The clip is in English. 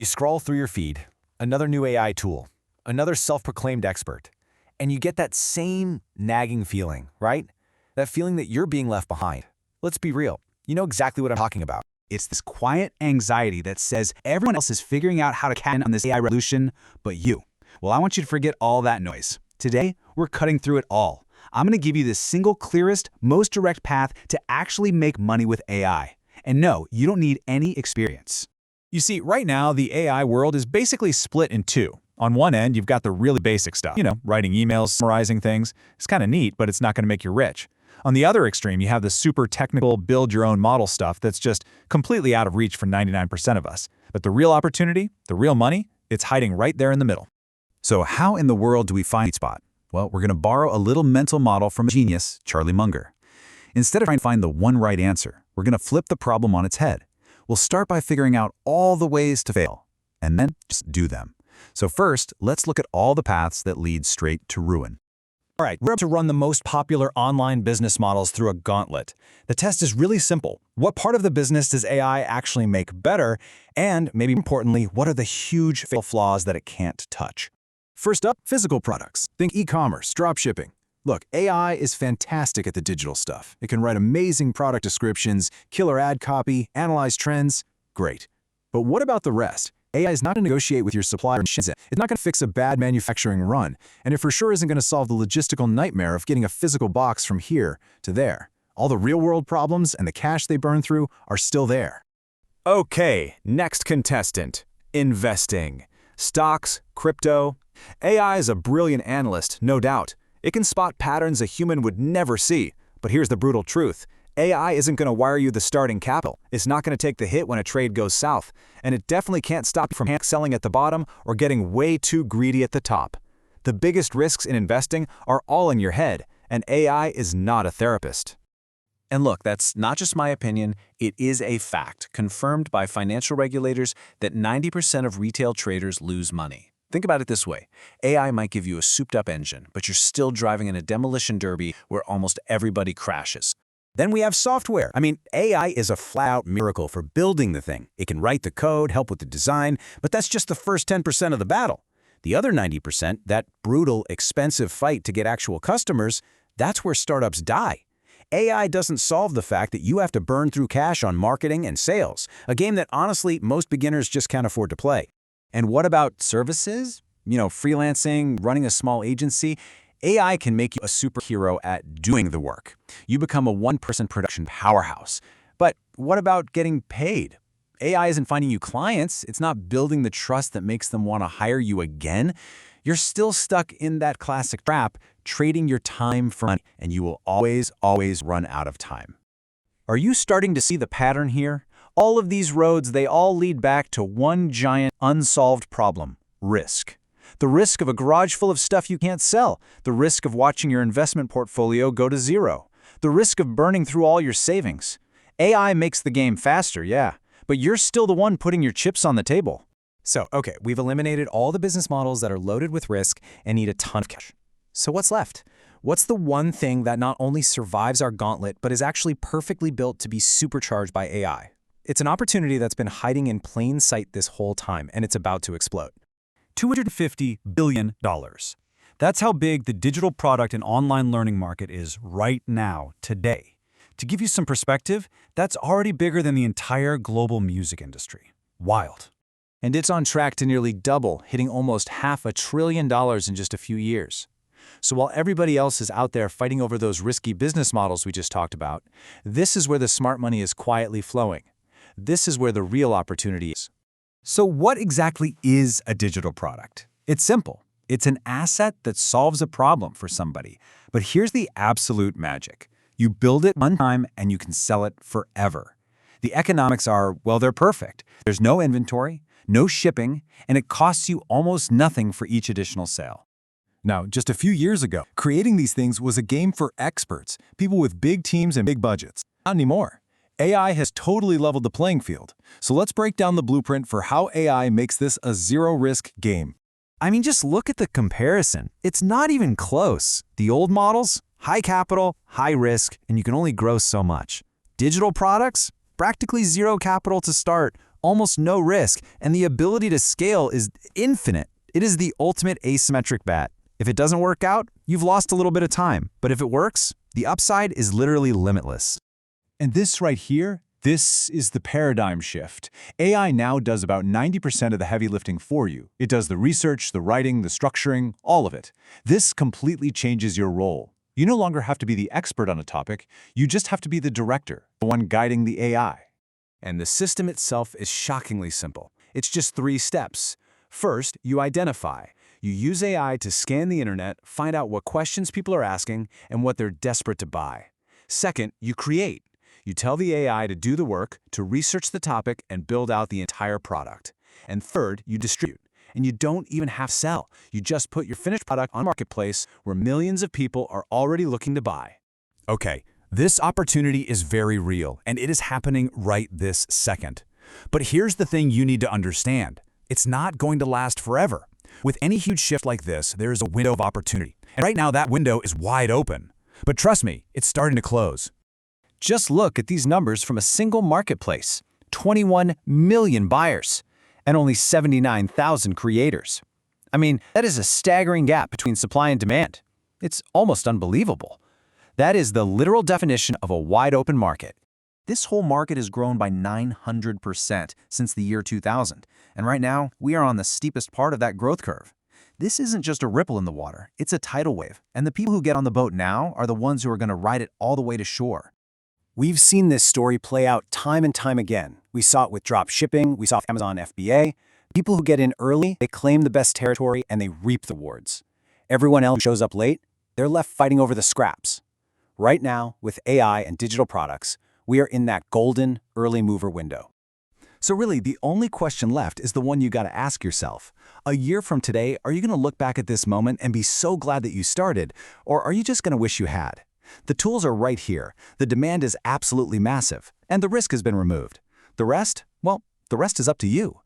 You scroll through your feed, another new AI tool, another self-proclaimed expert, and you get that same nagging feeling, right? That feeling that you're being left behind. Let's be real. You know exactly what I'm talking about. It's this quiet anxiety that says everyone else is figuring out how to catch on this AI revolution, but you. Well, I want you to forget all that noise. Today, we're cutting through it all. I'm going to give you the single clearest, most direct path to actually make money with AI. And no, you don't need any experience. You see, right now, the AI world is basically split in two. On one end, you've got the really basic stuff. Writing emails, summarizing things. It's kind of neat, but it's not going to make you rich. On the other extreme, you have the super technical, build-your-own-model stuff that's just completely out of reach for 99% of us. But the real opportunity, the real money, it's hiding right there in the middle. So how in the world do we find the spot? Well, we're going to borrow a little mental model from a genius, Charlie Munger. Instead of trying to find the one right answer, we're going to flip the problem on its head. We'll start by figuring out all the ways to fail, and then just do them. So first, let's look at all the paths that lead straight to ruin. All right, we're about to run the most popular online business models through a gauntlet. The test is really simple. What part of the business does AI actually make better? And, maybe importantly, what are the huge fatal flaws that it can't touch? First up, physical products. Think e-commerce, dropshipping. Look, AI is fantastic at the digital stuff. It can write amazing product descriptions, killer ad copy, analyze trends. Great. But what about the rest? AI is not going to negotiate with your supplier. It's not going to fix a bad manufacturing run, and it for sure isn't going to solve the logistical nightmare of getting a physical box from here to there. All the real-world problems and the cash they burn through are still there. Okay, next contestant. Investing. Stocks, crypto. AI is a brilliant analyst, no doubt. It can spot patterns a human would never see. But here's the brutal truth. AI isn't going to wire you the starting capital. It's not going to take the hit when a trade goes south. And it definitely can't stop you from selling at the bottom or getting way too greedy at the top. The biggest risks in investing are all in your head, and AI is not a therapist. And look, that's not just my opinion. It is a fact, confirmed by financial regulators, that 90% of retail traders lose money. Think about it this way. AI might give you a souped-up engine, but you're still driving in a demolition derby where almost everybody crashes. Then we have software. AI is a flat-out miracle for building the thing. It can write the code, help with the design, but that's just the first 10% of the battle. The other 90%, that brutal, expensive fight to get actual customers, that's where startups die. AI doesn't solve the fact that you have to burn through cash on marketing and sales, a game that honestly most beginners just can't afford to play. And what about services? Freelancing, running a small agency? AI can make you a superhero at doing the work. You become a one-person production powerhouse. But what about getting paid? AI isn't finding you clients. It's not building the trust that makes them want to hire you again. You're still stuck in that classic trap, trading your time for money, and you will always run out of time. Are you starting to see the pattern here? All of these roads, they all lead back to one giant unsolved problem: risk. The risk of a garage full of stuff you can't sell. The risk of watching your investment portfolio go to zero. The risk of burning through all your savings. AI makes the game faster, yeah, but you're still the one putting your chips on the table. So, okay, we've eliminated all the business models that are loaded with risk and need a ton of cash. So what's left? What's the one thing that not only survives our gauntlet, but is actually perfectly built to be supercharged by AI? It's an opportunity that's been hiding in plain sight this whole time, and it's about to explode. $250 billion. That's how big the digital product and online learning market is right now, today. To give you some perspective, that's already bigger than the entire global music industry. Wild. And it's on track to nearly double, hitting almost $500 billion in just a few years. So while everybody else is out there fighting over those risky business models we just talked about, this is where the smart money is quietly flowing. This is where the real opportunity is. So what exactly is a digital product? It's simple. It's an asset that solves a problem for somebody. But here's the absolute magic. You build it one time and you can sell it forever. The economics are, well, they're perfect. There's no inventory, no shipping, and it costs you almost nothing for each additional sale. Now, just a few years ago, creating these things was a game for experts, people with big teams and big budgets. Not anymore. AI has totally leveled the playing field. So let's break down the blueprint for how AI makes this a zero-risk game. Just look at the comparison. It's not even close. The old models, high capital, high risk, and you can only grow so much. Digital products, practically zero capital to start, almost no risk, and the ability to scale is infinite. It is the ultimate asymmetric bet. If it doesn't work out, you've lost a little bit of time. But if it works, the upside is literally limitless. And this right here, this is the paradigm shift. AI now does about 90% of the heavy lifting for you. It does the research, the writing, the structuring, all of it. This completely changes your role. You no longer have to be the expert on a topic, you just have to be the director, the one guiding the AI. And the system itself is shockingly simple. It's just 3 steps. First, you identify. You use AI to scan the internet, find out what questions people are asking and what they're desperate to buy. Second, you create. You tell the AI to do the work, to research the topic, and build out the entire product. And third, you distribute. And you don't even have to sell. You just put your finished product on Marketplace where millions of people are already looking to buy. Okay, this opportunity is very real, and it is happening right this second. But here's the thing you need to understand. It's not going to last forever. With any huge shift like this, there is a window of opportunity. And right now, that window is wide open. But trust me, it's starting to close. Just look at these numbers from a single marketplace. 21 million buyers and only 79,000 creators. I mean, that is a staggering gap between supply and demand. It's almost unbelievable. That is the literal definition of a wide open market. This whole market has grown by 900% since the year 2000, and right now, we are on the steepest part of that growth curve. This isn't just a ripple in the water, it's a tidal wave, and the people who get on the boat now are the ones who are going to ride it all the way to shore. We've seen this story play out time and time again. We saw it with drop shipping, we saw it with Amazon FBA. People who get in early, they claim the best territory and they reap the rewards. Everyone else who shows up late, they're left fighting over the scraps. Right now, with AI and digital products, we are in that golden early mover window. So really, the only question left is the one you got to ask yourself. A year from today, are you going to look back at this moment and be so glad that you started, or are you just going to wish you had? The tools are right here, the demand is absolutely massive, and the risk has been removed. The rest? Well, the rest is up to you.